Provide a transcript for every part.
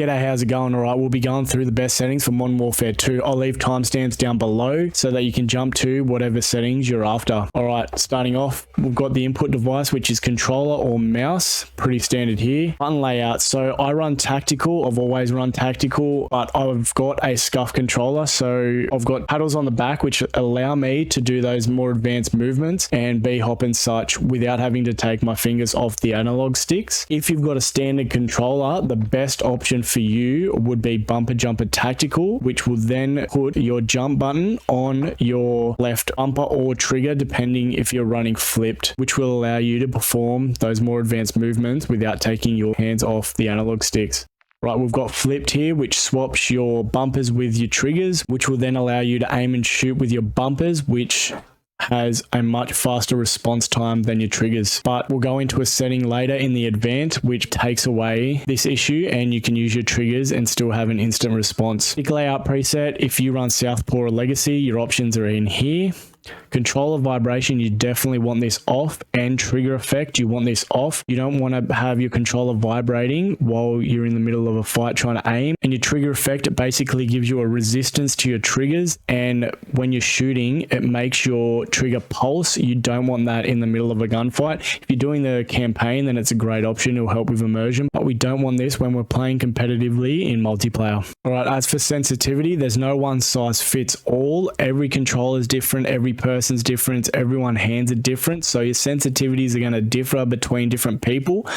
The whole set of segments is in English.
G'day, how's it going? Alright, we'll be going through the best settings for Modern Warfare 2. I'll leave timestamps down below so that you can jump to whatever settings you're after. Alright, starting off, we've got the input device, which is controller or mouse. Pretty standard here. Button layout. So I run tactical. I've always run tactical, but I've got a scuff controller. So I've got paddles on the back, which allow me to do those more advanced movements and B-hop and such without having to take my fingers off the analog sticks. If you've got a standard controller, the best option for you would be bumper jumper tactical, which will then put your jump button on your left bumper or trigger, depending if you're running flipped, which will allow you to perform those more advanced movements without taking your hands off the analog sticks. Right, we've got flipped here, which swaps your bumpers with your triggers, which will then allow you to aim and shoot with your bumpers, which has a much faster response time than your triggers. But we'll go into a setting later in the advanced which takes away this issue, and you can use your triggers and still have an instant response. Stick layout preset, if you run Southpaw or Legacy, your options are in here. Controller vibration, you definitely want this off, and trigger effect, you want this off. You don't want to have your controller vibrating while you're in the middle of a fight trying to aim. And your trigger effect, it basically gives you a resistance to your triggers, and when you're shooting, it makes your trigger pulse. You don't want that in the middle of a gunfight. If you're doing the campaign, then it's a great option. It'll help with immersion, but we don't want this when we're playing competitively in multiplayer. Alright, as for sensitivity, there's no one size fits all. Every controller is different, every person's different, everyone's hands are different, so your sensitivities are going to differ between different people.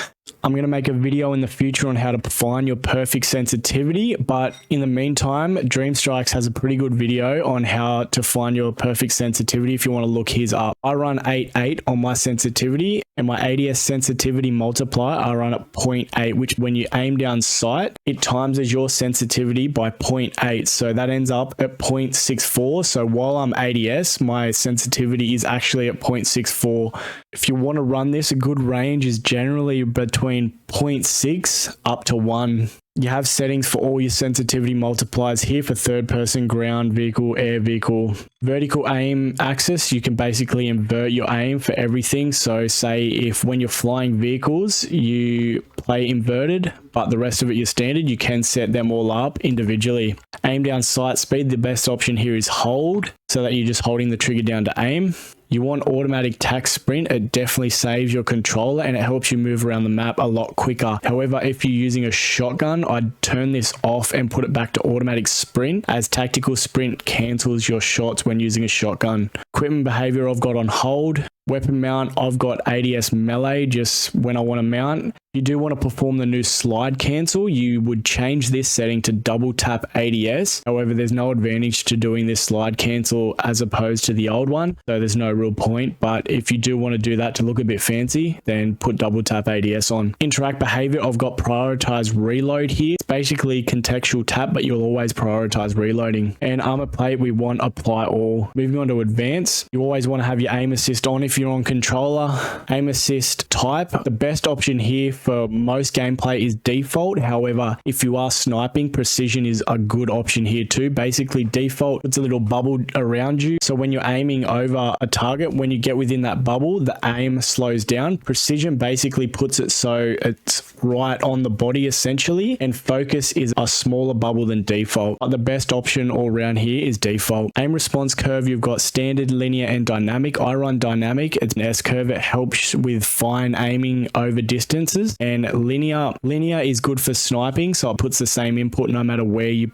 I'm going to make a video in the future on how to find your perfect sensitivity, but in the meantime, Dream Strikes has a pretty good video on how to find your perfect sensitivity if you want to look his up. I run 8.8 on my sensitivity, and my AEST sensitivity multiplier I run at 0.8, which when you aim down sight, it times as your sensitivity by 0.8, so that ends up at 0.64. So while I'm AEST, my sensitivity is actually at 0.64. If you want to run this, a good range is generally between 0.6 up to 1. You have settings for all your sensitivity multipliers here for third person, ground vehicle, air vehicle. Vertical aim axis, you can basically invert your aim for everything. So say if when you're flying vehicles, you play inverted, but the rest of it you're standard, you can set them all up individually. Aim down sight speed, the best option here is hold, so that you're just holding the trigger down to aim. You want automatic tac sprint, it definitely saves your controller and it helps you move around the map a lot quicker. However, if you're using a shotgun, I'd turn this off and put it back to automatic sprint, as tactical sprint cancels your shots when using a shotgun. Equipment behavior I've got on hold. Weapon mount, I've got ADS melee just when I want to mount. You do want to perform the new slide cancel, you would change this setting to double tap ADS. However, there's no advantage to doing this slide cancel as opposed to the old one, so there's no real point. But if you do want to do that to look a bit fancy, then put double tap ADS on. Interact behavior, I've got prioritize reload here. It's basically contextual tap, but you'll always prioritize reloading. And armor plate, we want apply all. Moving on to advance, you always want to have your aim assist on if you're on controller. Aim assist type, the best option here for most gameplay is default. However, if you are sniping, precision is a good option here too. Basically default puts a little bubble around you, so when you're aiming over a target, when you get within that bubble, the aim slows down. Precision basically puts it so it's right on the body essentially, and focus is a smaller bubble than default. But the best option all around here is default. Aim response curve, you've got standard, linear and dynamic. I run dynamic, it's an S curve, it helps with fine aiming over distances. And linear is good for sniping, so it puts the same input no matter where you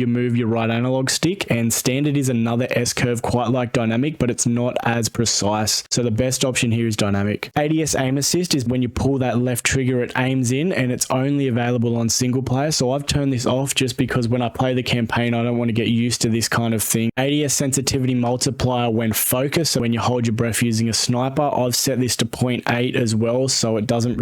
move your right analog stick. And standard is another S curve, quite like dynamic, but it's not as precise, so the best option here is dynamic. ADS aim assist is when you pull that left trigger, it aims in, and it's only available on single player, so I've turned this off just because when I play the campaign, I don't want to get used to this kind of thing. ADS sensitivity multiplier when focused, so when you hold your breath using a sniper, I've set this to 0.8 as well, so it doesn't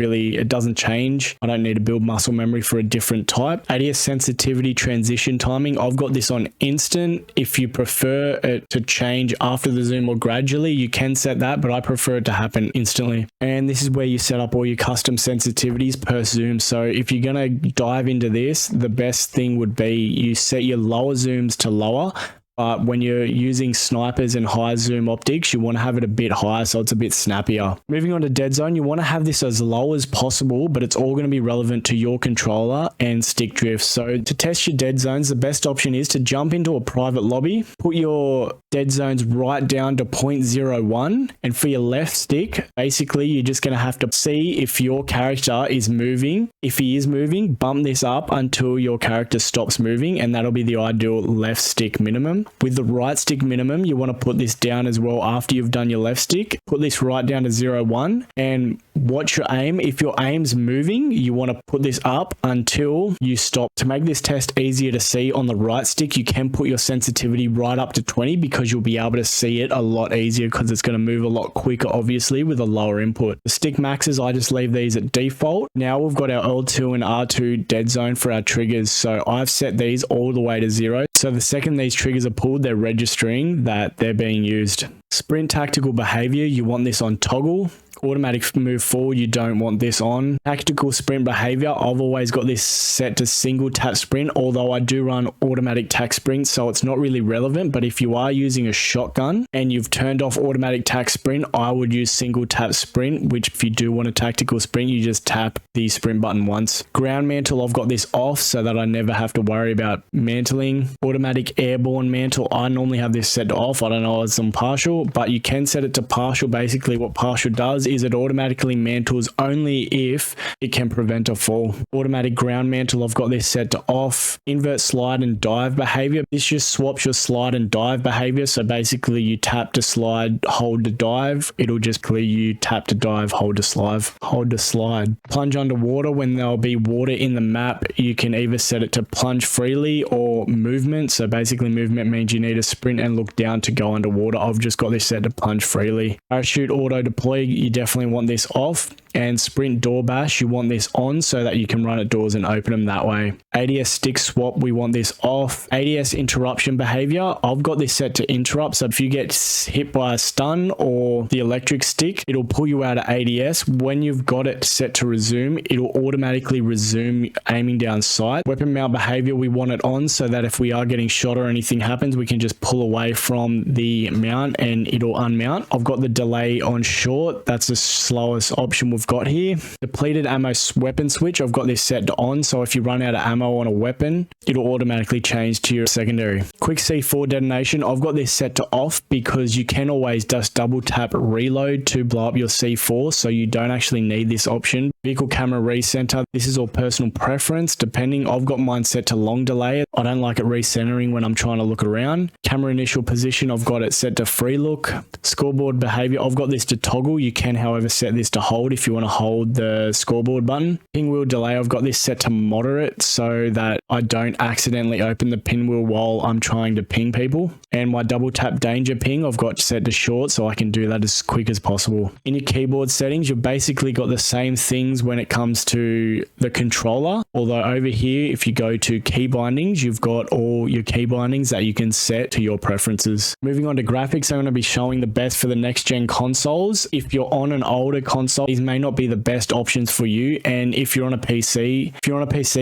change. I don't need to build muscle memory for a different type. ADS sensitivity transition timing, I've got this on instant. If you prefer it to change after the zoom or gradually, you can set that, but I prefer it to happen instantly. And this is where you set up all your custom sensitivities per zoom. So if you're going to dive into this, the best thing would be you set your lower zooms to lower, but when you're using snipers and high zoom optics, you want to have it a bit higher so it's a bit snappier. Moving on to dead zone, you want to have this as low as possible, but it's all going to be relevant to your controller and stick drift. So to test your dead zones, the best option is to jump into a private lobby, put your dead zones right down to 0.01, and for your left stick, basically you're just going to have to see if your character is moving. If he is moving, bump this up until your character stops moving, and that'll be the ideal left stick minimum. With the right stick minimum, you want to put this down as well after you've done your left stick. Put this right down to 0.1 and watch your aim. If your aim's moving, you want to put this up until you stop. To make this test easier to see on the right stick, you can put your sensitivity right up to 20 because you'll be able to see it a lot easier because it's going to move a lot quicker, obviously, with a lower input. The stick maxes, I just leave these at default. Now we've got our L2 and R2 dead zone for our triggers. So I've set these all the way to 0. So the second these triggers are pulled, they're registering that they're being used. Sprint tactical behavior, you want this on toggle. Automatic move forward, you don't want this on. Tactical sprint behavior, I've always got this set to single tap sprint, although I do run automatic tac sprint, so it's not really relevant. But if you are using a shotgun and you've turned off automatic tac sprint, I would use single tap sprint, which if you do want a tactical sprint, you just tap the sprint button once. Ground mantle, I've got this off so that I never have to worry about mantling. Automatic airborne mantle, I normally have this set to off. I don't know, it's on partial, but you can set it to partial. Basically what partial does is it automatically mantles only if it can prevent a fall. Automatic ground mantle, I've got this set to off. Invert slide and dive behavior, this just swaps your slide and dive behavior. So basically you tap to slide, hold to dive. It'll just clear you tap to dive, hold to slide, hold to slide. Plunge underwater, when there'll be water in the map, you can either set it to plunge freely or movement. So basically movement means you need to sprint and look down to go underwater. I've just got this set to plunge freely. Parachute auto deploy, you definitely want this off. And sprint door bash, you want this on so that you can run at doors and open them that way. ADS stick swap, we want this off. ADS interruption behavior, I've got this set to interrupt. So if you get hit by a stun or the electric stick, it'll pull you out of ADS. When you've got it set to resume, it'll automatically resume aiming down sight. Weapon mount behavior, we want it on so that if we are getting shot or anything happens, we can just pull away from the mount and it'll unmount. I've got the delay on short, that's the slowest option we've got here. Depleted ammo weapon switch, I've got this set to on, so if you run out of ammo on a weapon, it'll automatically change to your secondary. Quick C4 detonation, I've got this set to off because you can always just double tap reload to blow up your C4, so you don't actually need this option. Vehicle camera recenter, this is all personal preference depending. I've got mine set to long delay. I don't like it recentering when I'm trying to look around. Camera initial position, I've got it set to free look. Scoreboard behavior, I've got this to toggle. You can however set this to hold if you want to hold the scoreboard button. Pinwheel delay, I've got this set to moderate so that I don't accidentally open the pinwheel while I'm trying to ping people. And my double tap danger ping, I've got set to short so I can do that as quick as possible. In your keyboard settings, you've basically got the same things when it comes to the controller, although over here if you go to key bindings, you've got all your key bindings that you can set to your preferences. Moving on to graphics, I'm going to be showing the best for the next gen consoles. If you're on an older console, these may not be the best options for you, and if you're on a PC,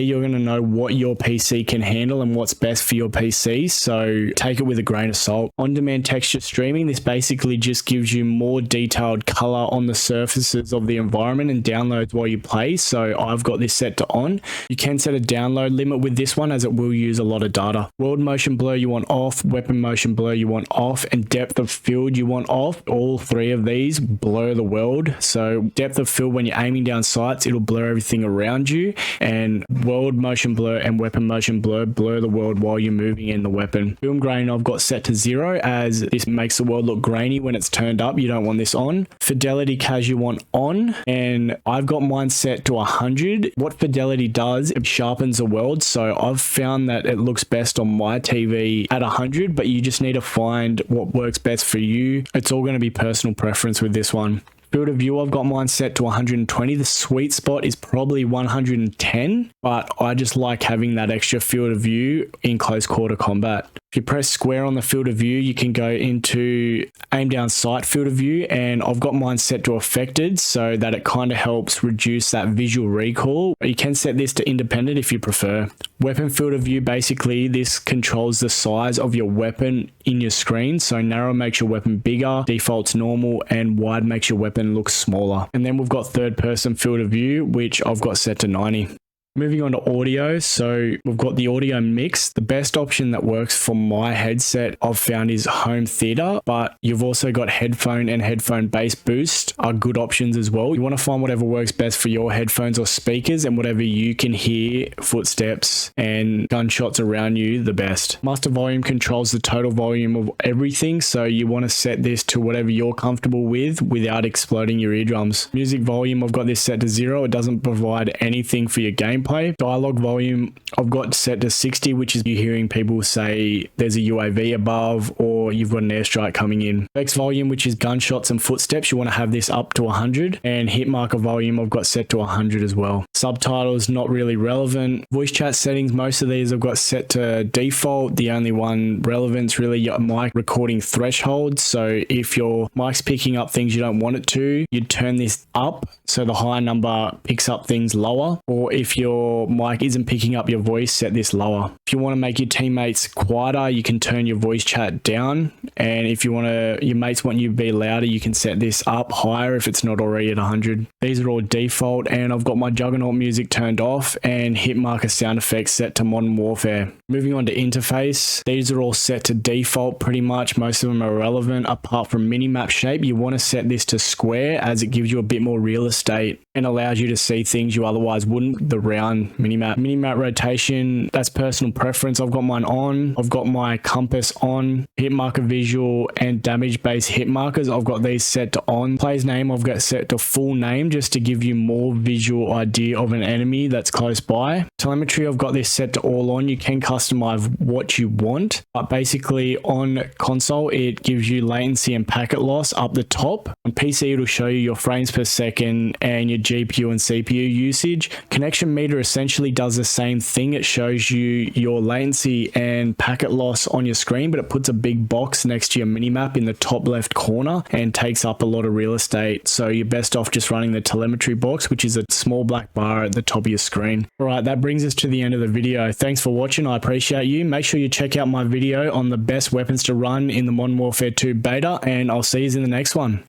you're going to know what your PC can handle and what's best for your PC, so take it with a grain of salt. On-demand texture streaming, this basically just gives you more detailed color on the surfaces of the environment and downloads while you play, so I've got this set to on. You can set a download limit with this one as it will use a lot of data. World motion blur you want off, weapon motion blur you want off, and depth of field you want off. All three of these blur the world, so depth of field, when you're aiming down sights, it'll blur everything around you, and world motion blur and weapon motion blur the world while you're moving in the weapon. Film grain I've got set to 0 as this makes the world look grainy when it's turned up. You don't want this on. Fidelity cas you want on, and I've got mine set to 100. What fidelity does, it sharpens the world, so I've found that it looks best on my TV at 100, but you just need to find what works best for you. It's all going to be personal preference with this one. Field of view, I've got mine set to 120. The sweet spot is probably 110, but I just like having that extra field of view in close quarter combat. If you press square on the field of view, you can go into aim down sight field of view, and I've got mine set to affected so that it kind of helps reduce that visual recoil. You can set this to independent if you prefer. Weapon field of view, basically this controls the size of your weapon in your screen. So narrow makes your weapon bigger, default's normal, and wide makes your weapon look smaller. And then we've got third person field of view, which I've got set to 90. Moving on to audio, so we've got the audio mix. The best option that works for my headset I've found is home theater, but you've also got headphone and headphone bass boost are good options as well. You want to find whatever works best for your headphones or speakers, and whatever you can hear footsteps and gunshots around you the best. Master volume controls the total volume of everything, so you want to set this to whatever you're comfortable with without exploding your eardrums. Music volume, I've got this set to 0. It doesn't provide anything for your gameplay. Dialogue volume, I've got set to 60, which is you hearing people say there's a UAV above or you've got an airstrike coming in. Effects volume, which is gunshots and footsteps, you want to have this up to 100. And hit marker volume, I've got set to 100 as well. Subtitles, not really relevant. Voice chat settings, most of these I've got set to default. The only one relevant's really your mic recording threshold. So if your mic's picking up things you don't want it to, you'd turn this up so the higher number picks up things lower. Or if your mic isn't picking up your voice, set this lower. If you want to make your teammates quieter, you can turn your voice chat down. And if you want to, your mates want you to be louder, you can set this up higher if it's not already at 100. These are all default, and I've got my Juggernaut music turned off and hit marker sound effects set to Modern Warfare. Moving on to interface, these are all set to default pretty much. Most of them are relevant apart from minimap shape. You want to set this to square as it gives you a bit more real estate and allows you to see things you otherwise wouldn't. The round minimap. Minimap rotation, that's personal preference. I've got mine on. I've got my compass on. Hit marker visual and damage based hit markers, I've got these set to on. Player's name, I've got set to full name just to give you more visual idea of an enemy that's close by. Telemetry, I've got this set to all on. You can customize what you want, but basically on console, it gives you latency and packet loss up the top. On PC, it'll show you your frames per second and your GPU and CPU usage. Connection meter essentially does the same thing. It shows you your latency and packet loss on your screen, but it puts a big box next to your minimap in the top left corner and takes up a lot of real estate. So you're best off just running the telemetry box, which is a small black bar at the top of your screen. All right, that brings us to the end of the video. Thanks for watching. I appreciate you. Make sure you check out my video on the best weapons to run in the Modern Warfare 2 beta, and I'll see you in the next one.